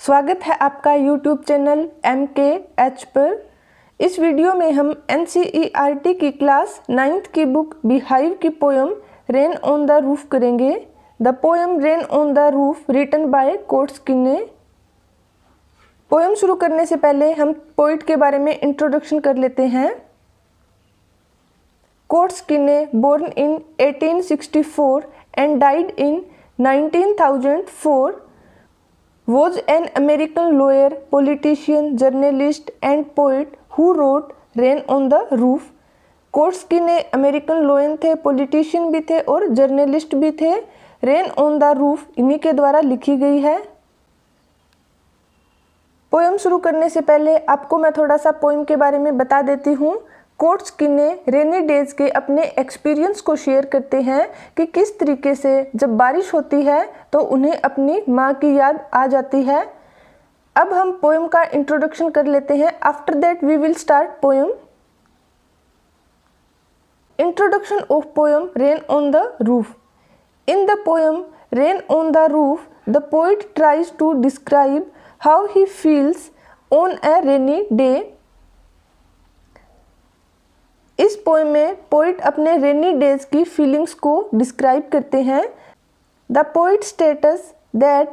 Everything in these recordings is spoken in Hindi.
स्वागत है आपका YouTube चैनल MKH पर। इस वीडियो में हम NCERT की क्लास 9th की बुक बीहाइव की poem Rain on the Roof करेंगे। The poem Rain on the Roof written by Coates Kinney. Poem शुरू करने से पहले हम पोइट के बारे में इंट्रोडक्शन कर लेते हैं। Coates Kinney born in 1864 and died in 1904 was an American lawyer, politician, journalist and poet who wrote Rain on the Roof। Coates Kinney American lawyer थे, पॉलिटिशियन भी थे और जर्नलिस्ट भी थे। रेन ऑन द रूफ इन्हीं के द्वारा लिखी गई है। पोएम शुरू करने से पहले आपको मैं थोड़ा सा पोएम के बारे में बता देती हूँ। कोट्सकिने रेनी डेज के अपने एक्सपीरियंस को शेयर करते हैं कि किस तरीके से जब बारिश होती है तो उन्हें अपनी माँ की याद आ जाती है। अब हम पोएम का इंट्रोडक्शन कर लेते हैं। After that we will start poem. Introduction of poem rain on the roof. In the poem rain on the roof the poet tries to describe how he feels on a rainy day. इस पोएम में पोइट अपने रेनी डेज की फीलिंग्स को डिस्क्राइब करते हैं। The poet states that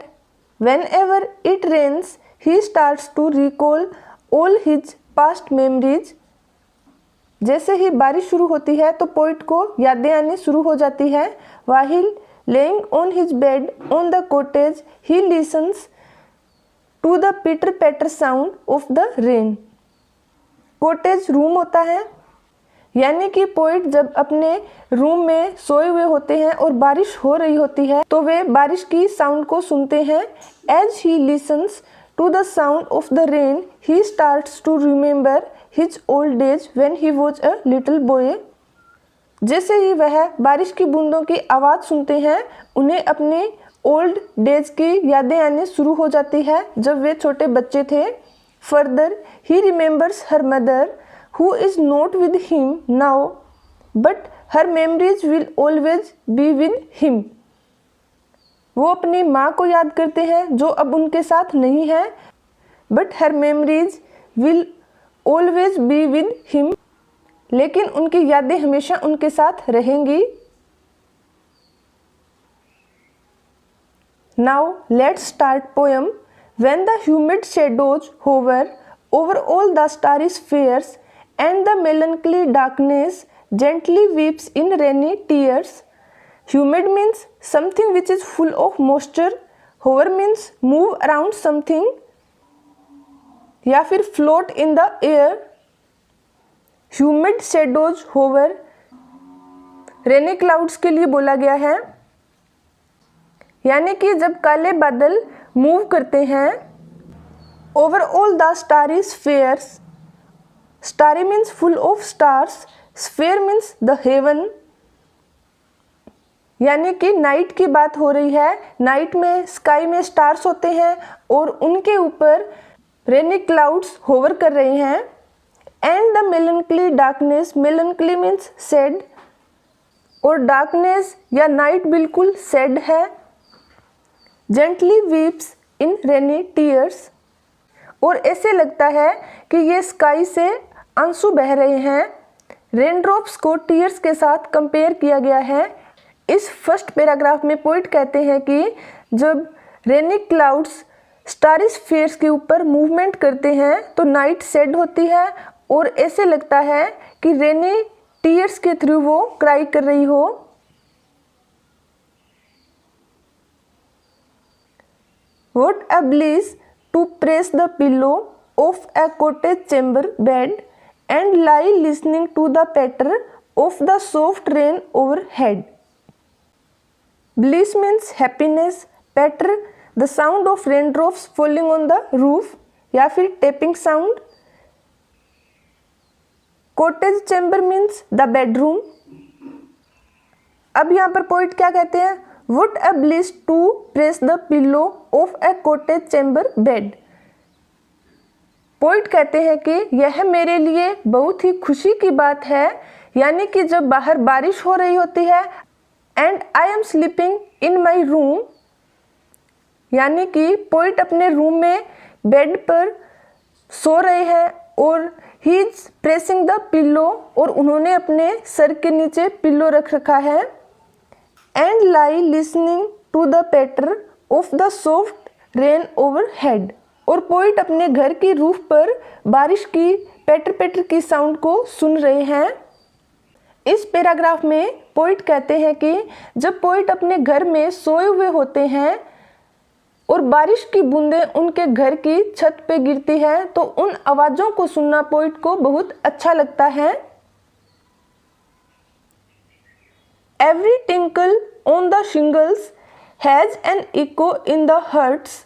whenever it rains he starts to recall all his past memories. जैसे ही बारिश शुरू होती है तो पोइट को यादें आनी शुरू हो जाती है। While laying on his bed on the cottage he listens to the pitter patter sound of the rain. Cottage room होता है, यानी कि पोइट जब अपने रूम में सोए हुए होते हैं और बारिश हो रही होती है तो वे बारिश की साउंड को सुनते हैं। As he listens to the sound of the rain he starts to remember his old days when he was a little boy. जैसे ही वह बारिश की बूंदों की आवाज़ सुनते हैं उन्हें अपने ओल्ड डेज की यादें आने शुरू हो जाती है जब वे छोटे बच्चे थे। Further he remembers her mother who is not with him now, but her memories will always be with him। वो अपनी माँ को याद करते हैं जो अब उनके साथ नहीं है, but her memories will always be with him। लेकिन उनकी यादें हमेशा उनके साथ रहेंगी। Now let's start poem। When the humid shadows hover over all the starry spheres and the melancholy darkness gently weeps in rainy tears। Humid means something which is full of moisture। Hover means move around something या फिर float in the air। Humid shadows hover rainy clouds के लिए बोला गया है, यानी कि जब काले बादल मूव करते हैं। Over all the starry spheres, starry means full of stars, sphere means the heaven। यानी कि नाइट की बात हो रही है। नाइट में स्काई में स्टार्स होते हैं और उनके ऊपर रेनी क्लाउड्स होवर कर रहे हैं। And the मेलनकली darkness, मेलनकली means sad और डार्कनेस या नाइट बिल्कुल सैड है। जेंटली वीप्स इन रेनी टीयर्स, और ऐसे लगता है कि ये स्काई से आंसू बह रहे हैं। रेनड्रॉप्स को टीयर्स के साथ कंपेयर किया गया है। इस फर्स्ट पैराग्राफ में पोइट कहते हैं कि जब रेनी क्लाउड्स स्टारी स्फीयर्स के ऊपर मूवमेंट करते हैं तो नाइट सैड होती है और ऐसे लगता है कि रेनी टीयर्स के थ्रू वो क्राई कर रही हो। What a bliss to press the pillow of a cottage chamber bed and lie listening to the patter of the soft rain overhead। Bliss means happiness, patter the sound of raindrops falling on the roof या फिर tapping sound। Cottage chamber means the bedroom। अब यहाँ पर पोइट क्या कहते हैं? What a bliss to press the pillow of a cottage chamber bed। Poet कहते हैं कि यह मेरे लिए बहुत ही खुशी की बात है, यानी कि जब बाहर बारिश हो रही होती है and I am sleeping in my room यानी कि पोइट अपने रूम में बेड पर सो रहे हैं और he is pressing the pillow, और उन्होंने अपने सर के नीचे पिल्लो रख रखा है। And lie listening to the patter of the soft rain overhead, और पोइट अपने घर की रूफ पर बारिश की पैटर पैटर की साउंड को सुन रहे हैं। इस पैराग्राफ में पोइट कहते हैं कि जब पोइट अपने घर में सोए हुए होते हैं और बारिश की बूंदें उनके घर की छत पे गिरती है तो उन आवाज़ों को सुनना पोइट को बहुत अच्छा लगता है। Every tinkle on the shingles has an echo in the hearts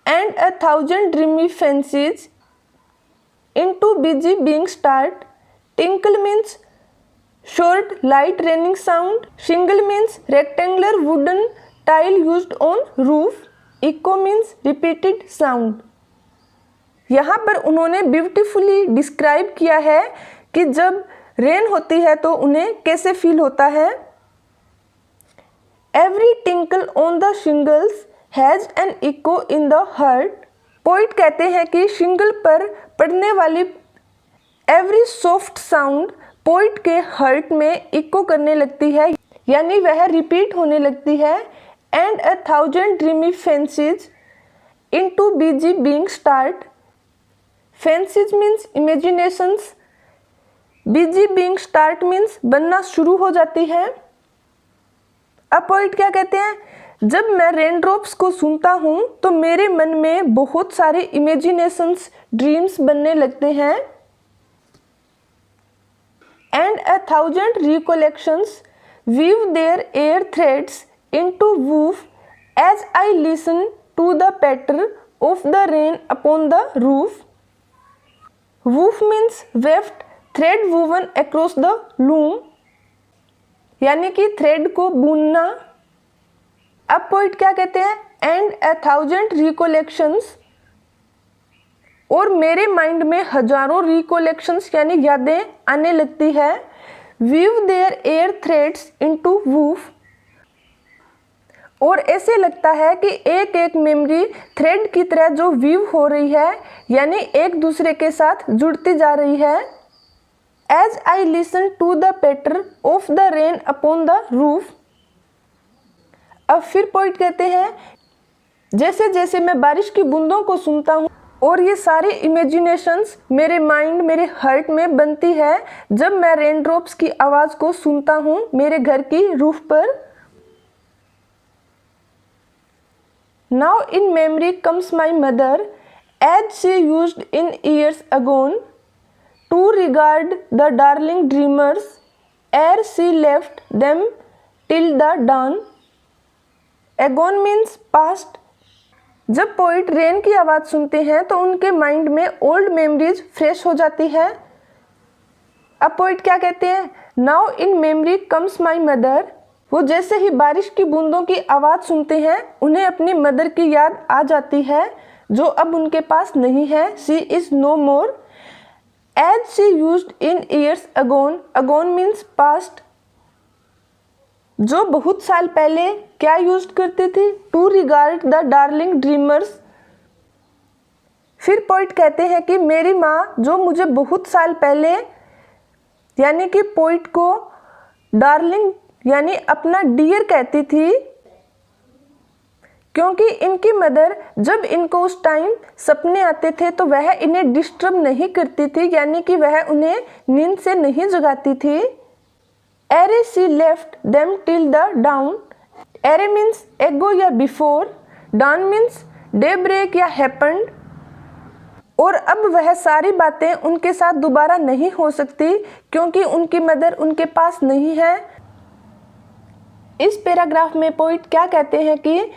and 1,000 dreamy fancies into busy being start. Tinkle means short light raining sound. Shingle means rectangular wooden tile used on roof. Echo means repeated sound. यहाँ पर उन्होंने ब्यूटीफुली डिस्क्राइब किया है कि जब रेन होती है तो उन्हें कैसे फील होता है। Every tinkle on the shingles has an echo in the heart. Poet कहते हैं कि शिंगल पर पड़ने वाली एवरी सॉफ्ट साउंड पोइट के हर्ट में इको करने लगती है, यानी वह रिपीट होने लगती है। And 1,000 dreamy fancies into busy being start. Fancies means imaginations, busy being start means बनना शुरू हो जाती है। अब पोइट क्या कहते हैं, जब मैं रेन ड्रॉप्स को सुनता हूँ तो मेरे मन में बहुत सारे इमेजिनेशंस, ड्रीम्स बनने लगते हैं। And 1,000 recollections weave their air threads into woof as I listen to the patter of the rain upon the roof. Woof means weft thread woven across the loom, यानी कि थ्रेड को बुनना। अब पोइट क्या कहते हैं, एंड 1,000 रिकॉलेक्शंस, और मेरे माइंड में हजारों रिकॉलेक्शंस यानी यादें आने लगती है। Weave their air threads into woof, और ऐसे लगता है कि एक एक मेमोरी थ्रेड की तरह जो वीव हो रही है, यानी एक दूसरे के साथ जुड़ती जा रही है। As I listen to the patter of the rain upon the roof. अब फिर पोइट कहते हैं, जैसे जैसे मैं बारिश की बूंदों को सुनता हूँ और ये सारे इमेजिनेशंस मेरे माइंड, मेरे हार्ट में बनती है जब मैं रेन ड्रॉप्स की आवाज़ को सुनता हूँ मेरे घर की रूफ पर। Now in memory comes my mother as she used in years agone to regard the darling dreamers ere she left them till the dawn। Agone means past. जब पोइट रेन की आवाज़ सुनते हैं तो उनके माइंड में ओल्ड मेमोरीज फ्रेश हो जाती है। अब पोइट क्या कहते हैं, now in memory comes my mother. वो जैसे ही बारिश की बूंदों की आवाज़ सुनते हैं उन्हें अपनी मदर की याद आ जाती है जो अब उनके पास नहीं है। She is no more. As she used in years agone, agone means past. जो बहुत साल पहले क्या यूज करती थी, to regard the darling dreamers. फिर पोइट कहते हैं कि मेरी माँ जो मुझे बहुत साल पहले, यानी कि पोइट को डार्लिंग यानी अपना डियर कहती थी, क्योंकि इनकी मदर जब इनको उस टाइम सपने आते थे तो वह इन्हें डिस्टर्ब नहीं करती थी, यानी कि वह उन्हें नींद से नहीं जगाती थी। Ere she left them till the dawn. Ere means ago या before, dawn means day break या हैपेंड। और अब वह सारी बातें उनके साथ दोबारा नहीं हो सकती क्योंकि उनकी मदर उनके पास नहीं है। इस पैराग्राफ में पोइट क्या कहते हैं कि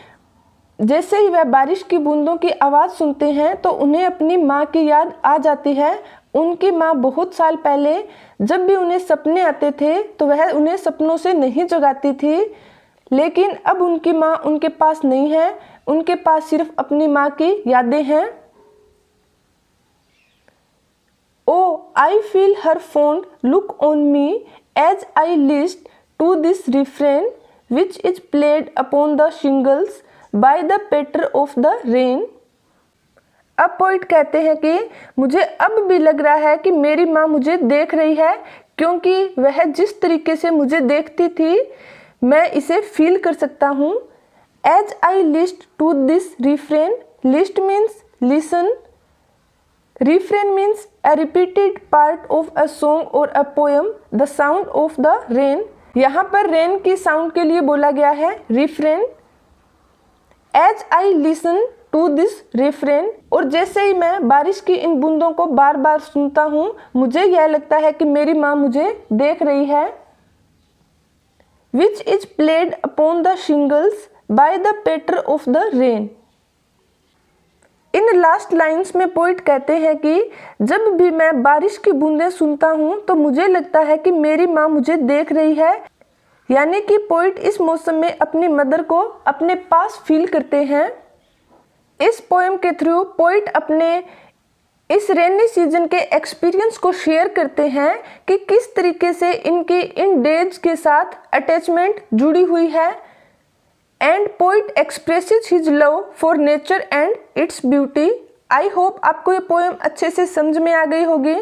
जैसे ही वह बारिश की बूंदों की आवाज़ सुनते हैं तो उन्हें अपनी माँ की याद आ जाती है। उनकी माँ बहुत साल पहले जब भी उन्हें सपने आते थे तो वह उन्हें सपनों से नहीं जगाती थी, लेकिन अब उनकी माँ उनके पास नहीं है, उनके पास सिर्फ अपनी माँ की यादें हैं। O I feel her fond look on me as I list to this refrain which is played upon the shingles by the patter of the rain। अब पोइट कहते हैं कि मुझे अब भी लग रहा है कि मेरी माँ मुझे देख रही है, क्योंकि वह जिस तरीके से मुझे देखती थी मैं इसे फील कर सकता हूँ। As I listened to this refrain, list means listen, refrain means a repeated part of a song or a poem, the sound of the rain। यहाँ पर रेन की साउंड के लिए बोला गया है refrain। As I listen to this refrain, और जैसे ही मैं बारिश की इन बूंदों को बार बार सुनता हूँ मुझे यह लगता है कि मेरी माँ मुझे देख रही है। Which is played upon the shingles by the patter of the rain। In last lines में पोइट कहते हैं कि जब भी मैं बारिश की बूंदें सुनता हूँ तो मुझे लगता है कि मेरी माँ मुझे देख रही है, यानी कि पोइट इस मौसम में अपनी मदर को अपने पास फील करते हैं। इस पोएम के थ्रू पोइट अपने इस रेनी सीजन के एक्सपीरियंस को शेयर करते हैं कि किस तरीके से इनके इन डेज के साथ अटैचमेंट जुड़ी हुई है। And poet expresses his love for nature and its beauty. I hope आपको ये पोएम अच्छे से समझ में आ गई होगी।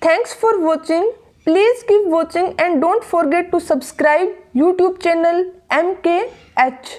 Thanks for watching. Please keep watching and don't forget to subscribe YouTube channel MKH।